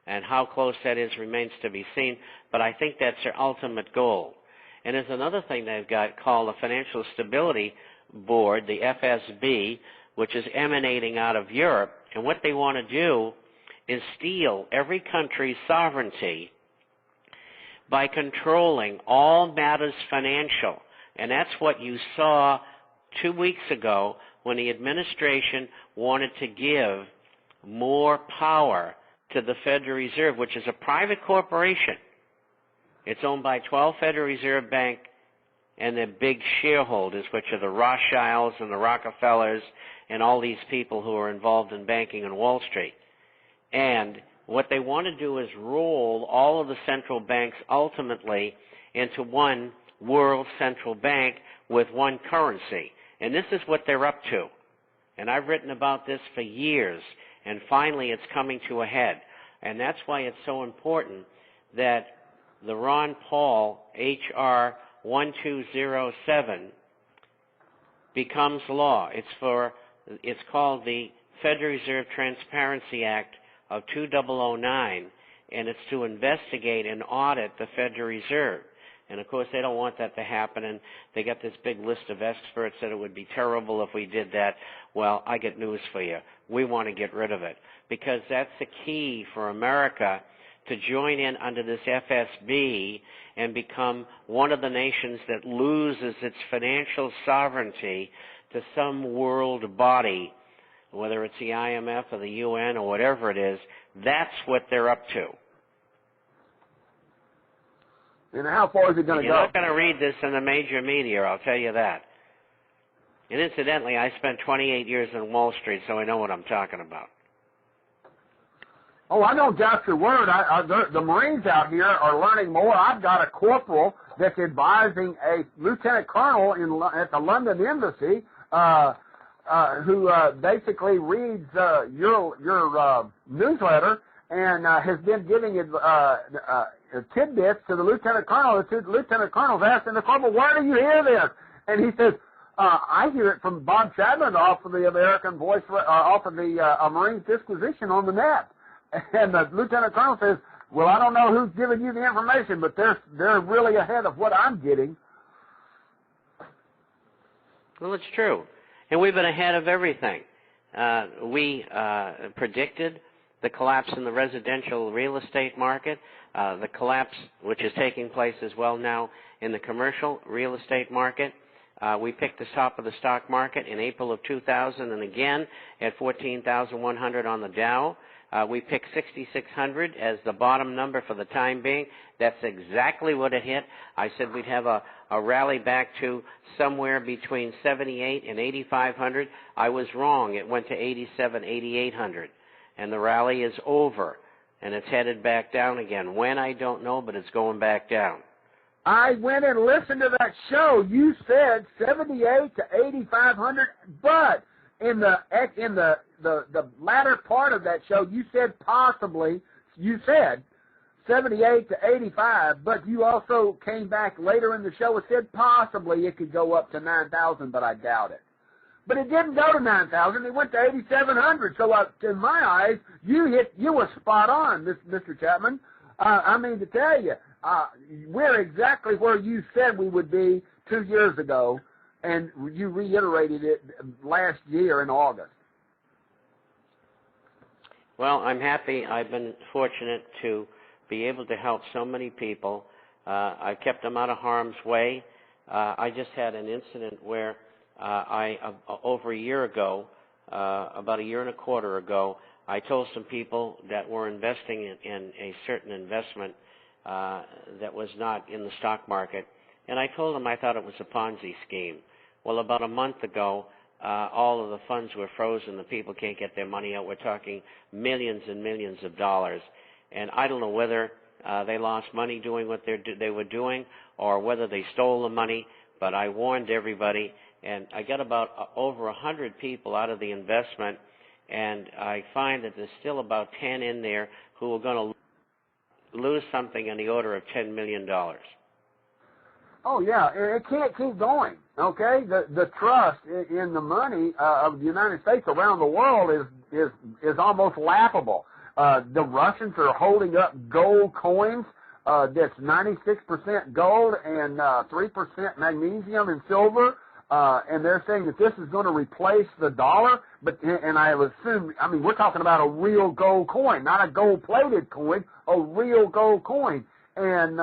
And how close that is remains to be seen, but I think that's their ultimate goal. And there's another thing they've got called the Financial Stability Board, the FSB, which is emanating out of Europe. And what they want to do is steal every country's sovereignty by controlling all matters financial. And that's what you saw 2 weeks ago when the administration wanted to give more power to the Federal Reserve, which is a private corporation. It's owned by 12 Federal Reserve Bank and their big shareholders, which are the Rothschilds and the Rockefellers and all these people who are involved in banking on Wall Street. And what they want to do is roll all of the central banks ultimately into one world central bank with one currency. And this is what they're up to. And I've written about this for years, and finally it's coming to a head. And that's why it's so important that the Ron Paul H.R. 1207 becomes law. It's called the Federal Reserve Transparency Act of 2009, and it's to investigate and audit the Federal Reserve. And of course they don't want that to happen, and they got this big list of experts that it would be terrible if we did that. Well, I get news for you. We want to get rid of it, because that's the key for America to join in under this FSB and become one of the nations that loses its financial sovereignty to some world body, whether it's the IMF or the UN or whatever it is. That's what they're up to. And how far is it going to go? You're not going to read this in the major media, I'll tell you that. And incidentally, I spent 28 years on Wall Street, so I know what I'm talking about. Oh, I don't doubt your word. The Marines out here are learning more. I've got a corporal that's advising a lieutenant colonel at the London embassy who basically reads your newsletter and has been giving tidbits to the lieutenant colonel. The lieutenant colonel's asking the corporal, "Where do you hear this?" And he says, "I hear it from Bob Chapman off of the American Voice, off of the Marines Disquisition on the net." And the lieutenant colonel says, "Well, I don't know who's giving you the information, but they're really ahead of what I'm getting." Well, it's true. And we've been ahead of everything. We predicted the collapse in the residential real estate market, the collapse which is taking place as well now in the commercial real estate market. We picked the top of the stock market in April of 2000 and again at 14,100 on the Dow. We picked 6,600 as the bottom number for the time being. That's exactly what it hit. I said we'd have a rally back to somewhere between 78 and 8,500. I was wrong. It went to 87, 8,800. And the rally is over, and it's headed back down again. When, I don't know, but it's going back down. I went and listened to that show. You said 78 to 8,500, but in the latter part of that show, you said 78 to 85, but you also came back later in the show and said possibly it could go up to 9,000, but I doubt it. But it didn't go to 9,000. It went to 8,700. So in my eyes, you were spot on, Mr. Chapman. I mean to tell you, we're exactly where you said we would be 2 years ago, and you reiterated it last year in August. Well, I'm happy. I've been fortunate to be able to help so many people. I've kept them out of harm's way. I just had an incident where over a year ago, about a year and a quarter ago, I told some people that were investing in a certain investment that was not in the stock market, and I told them I thought it was a Ponzi scheme. Well, about a month ago, all of the funds were frozen. The people can't get their money out. We're talking millions and millions of dollars. And I don't know whether they lost money doing what they were doing or whether they stole the money, but I warned everybody. And I got about over 100 people out of the investment, and I find that there's still about 10 in there who are going to lose something in the order of $10 million. Oh, yeah, it can't keep going, okay? The trust in the money of the United States around the world is almost laughable. The Russians are holding up gold coins that's 96% gold and 3% magnesium and silver. And they're saying that this is going to replace the dollar, and I assume, I mean, we're talking about a real gold coin, not a gold-plated coin, a real gold coin. And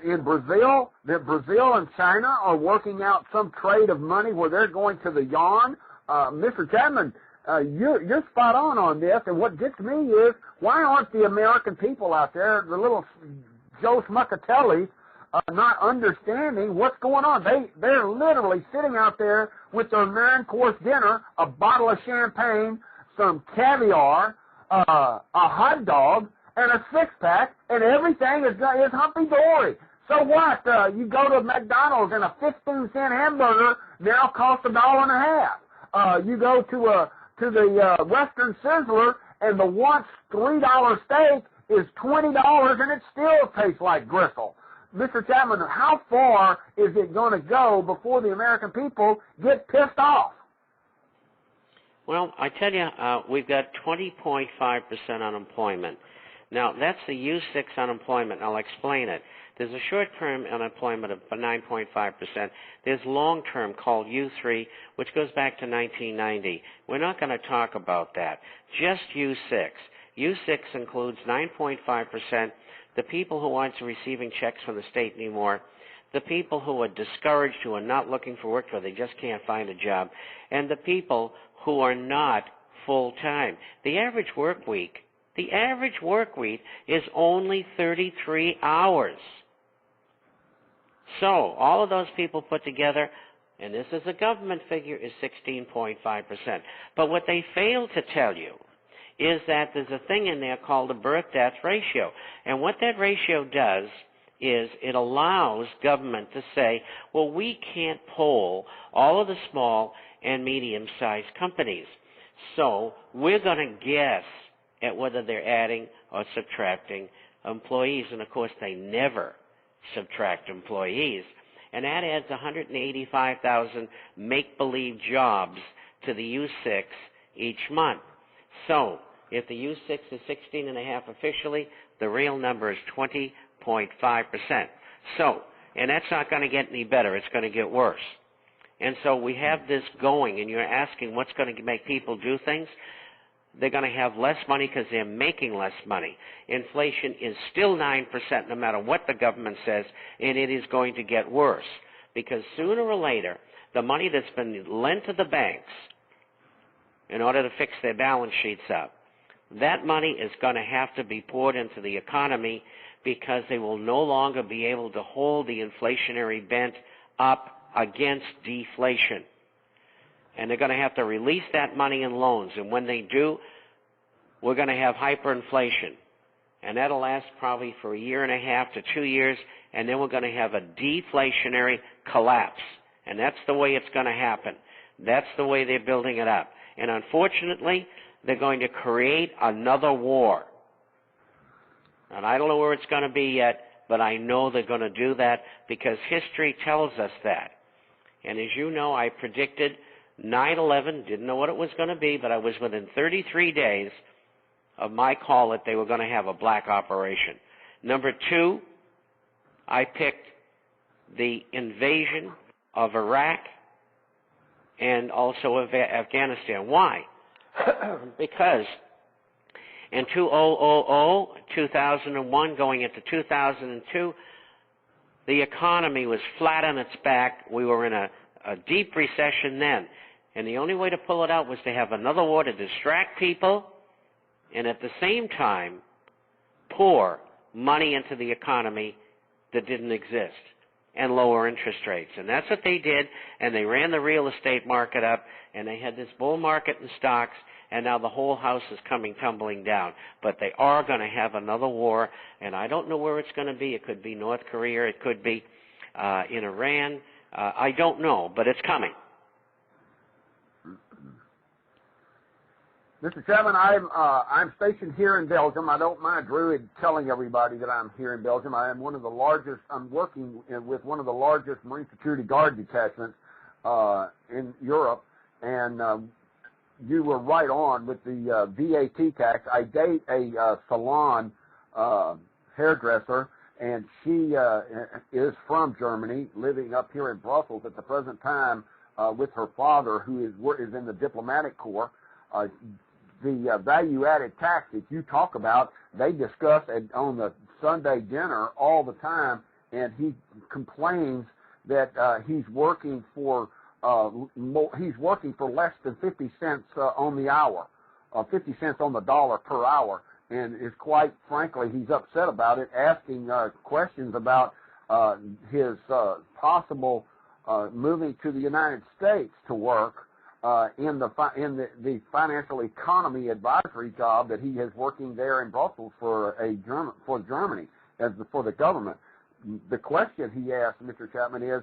in Brazil, Brazil and China are working out some trade of money where they're going to the yuan. Mr. Chapman, you're spot on this, and what gets me is, why aren't the American people out there, the little Joe Smuckatellis, not understanding what's going on? They're literally sitting out there with their 9-course dinner, a bottle of champagne, some caviar, a hot dog, and a six-pack, and everything is hunky-dory. So what? You go to McDonald's and a 15-cent hamburger now costs $1.50. You go to the Western Sizzler and the once $3 steak is $20 and it still tastes like gristle. Mr. Chapman, how far is it going to go before the American people get pissed off? Well, I tell you, we've got 20.5% unemployment. Now, that's the U6 unemployment. I'll explain it. There's a short-term unemployment of 9.5%. There's long-term called U3, which goes back to 1990. We're not going to talk about that. Just U6. U6 includes 9.5%, the people who aren't receiving checks from the state anymore, the people who are discouraged, who are not looking for work, or they just can't find a job, and the people who are not full-time. The average work week is only 33 hours. So all of those people put together, and this is a government figure, is 16.5%. But what they fail to tell you is that there's a thing in there called the birth-death ratio. And what that ratio does is it allows government to say, well, we can't poll all of the small and medium-sized companies. So we're going to guess at whether they're adding or subtracting employees. And, of course, they never subtract employees. And that adds 185,000 make-believe jobs to the U6 each month. So if the U6 is 16.5 officially, the real number is 20.5%. So, and that's not going to get any better. It's going to get worse. And so we have this going, and you're asking what's going to make people do things. They're going to have less money because they're making less money. Inflation is still 9% no matter what the government says, and it is going to get worse because sooner or later, the money that's been lent to the banks in order to fix their balance sheets up, that money is going to have to be poured into the economy because they will no longer be able to hold the inflationary bent up against deflation. And they're going to have to release that money in loans. And when they do, we're going to have hyperinflation. And that'll last probably for 1.5 to 2 years, and then we're going to have a deflationary collapse. And that's the way it's going to happen. That's the way they're building it up. And unfortunately, they're going to create another war. And I don't know where it's going to be yet, but I know they're going to do that because history tells us that. And as you know, I predicted 9/11, didn't know what it was going to be, but I was within 33 days of my call that they were going to have a black operation. Number 2, I picked the invasion of Iraq and also of Afghanistan. Why? Because in 2001, going into 2002, the economy was flat on its back. We were in a deep recession then. And the only way to pull it out was to have another war to distract people and at the same time pour money into the economy that didn't exist and lower interest rates. And that's what they did, and they ran the real estate market up, and they had this bull market in stocks, and now the whole house is coming tumbling down. But they are going to have another war, and I don't know where it's going to be. It could be North Korea. It could be in Iran. I don't know, but it's coming. Mr. Chairman, I'm stationed here in Belgium. I don't mind Druid telling everybody that I'm here in Belgium. I am one of the largest. I'm working with one of the largest Marine Security Guard detachments in Europe, and you were right on with the VAT tax. I date a salon hairdresser, and she is from Germany, living up here in Brussels at the present time with her father, who is in the diplomatic corps. The value-added tax that you talk about, they discuss on the Sunday dinner all the time, and he complains that he's working for less than 50 cents on the hour, 50 cents on the dollar per hour, and is quite frankly, he's upset about it, asking questions about his possible moving to the United States to work in the financial economy advisory job that he is working there in Brussels for Germany for the government. The question he asked, Mr. Chapman, is